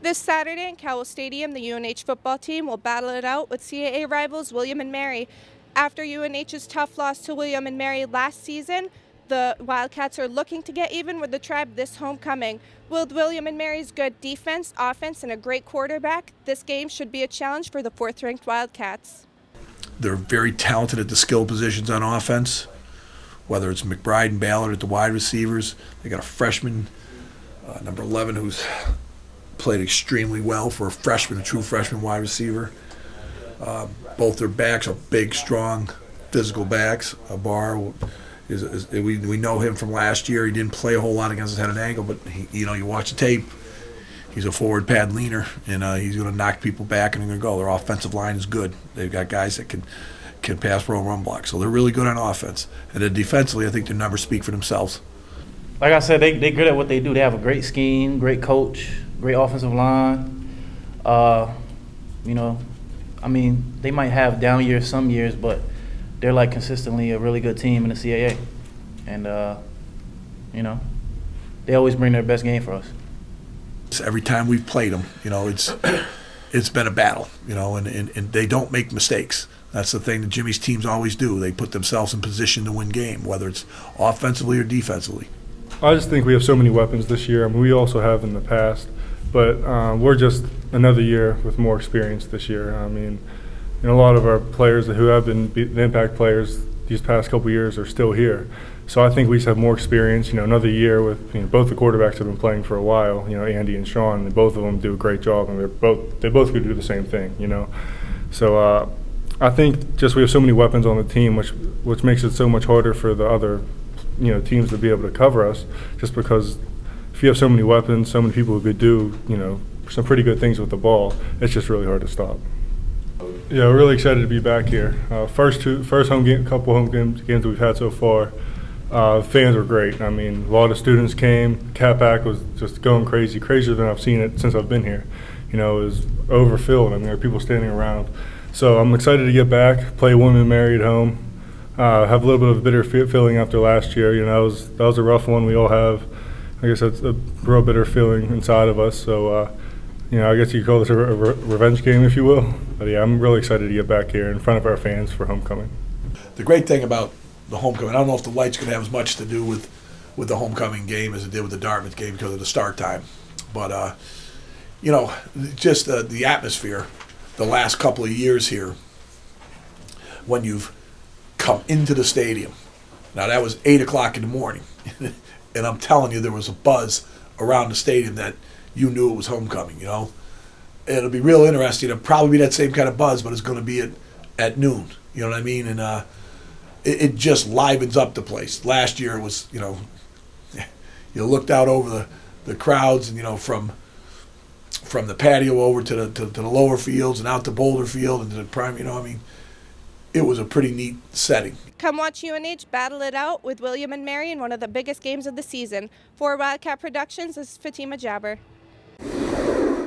This Saturday in Cowell Stadium, the UNH football team will battle it out with CAA rivals William and Mary. After UNH's tough loss to William and Mary last season, the Wildcats are looking to get even with the Tribe this homecoming. With William and Mary's good defense, offense, and a great quarterback, this game should be a challenge for the 4th-ranked Wildcats. They're very talented at the skill positions on offense, whether it's McBride and Ballard at the wide receivers. They got a freshman, number 11, who's played extremely well for a freshman, a true freshman wide receiver. Both their backs are big, strong, physical backs. Barr we know him from last year. He didn't play a whole lot against his head and ankle, but you watch the tape. He's a forward pad leaner, and he's going to knock people back and they're going to go. Their offensive line is good. They've got guys that can pass, pro, and run block, so they're really good on offense. And then defensively, I think their numbers speak for themselves. Like I said, they're good at what they do. They have a great scheme, great coach, great offensive line. I mean, they might have down years some years, but they're like consistently a really good team in the CAA. And, they always bring their best game for us. Every time we've played them, it's been a battle, and they don't make mistakes. That's the thing that Jimmy's teams always do. They put themselves in position to win game, whether it's offensively or defensively. I just think we have so many weapons this year. I mean, we also have in the past, but we're just another year with more experience this year. I mean, a lot of our players who have been the impact players these past couple years are still here. So I think we just have more experience. Another year with both the quarterbacks have been playing for a while. Andy and Sean, and both of them do a great job, and they both could do the same thing. So I think just we have so many weapons on the team, which makes it so much harder for the other teams to be able to cover us. Just because if you have so many weapons, so many people who could do some pretty good things with the ball, it's just really hard to stop. Yeah, we're really excited to be back here. First couple home games that we've had so far. Fans were great. I mean, a lot of students came. Cat Pack was just going crazy, crazier than I've seen it since I've been here. It was overfilled. I mean, there were people standing around. So I'm excited to get back, play William and Mary at home. Have a little bit of a bitter feeling after last year. That was a rough one. We all have, I guess, that's a real bitter feeling inside of us. So, I guess you could call this a revenge game, if you will. But yeah, I'm really excited to get back here in front of our fans for homecoming. The great thing about the homecoming, I don't know if the lights could have as much to do with the homecoming game as it did with the Dartmouth game because of the start time. But, just the atmosphere the last couple of years here when you've come into the stadium. Now, that was 8 o'clock in the morning. And I'm telling you, there was a buzz around the stadium that you knew it was homecoming, It'll be real interesting. It'll probably be that same kind of buzz, but it's going to be at noon. You know what I mean? And it just livens up the place. Last year it was, you looked out over the crowds and, from the patio over to the lower fields and out to Boulder Field and to the prime, it was a pretty neat setting. Come watch UNH battle it out with William and Mary in one of the biggest games of the season. For Wildcat Productions, this is Fatima Jabber.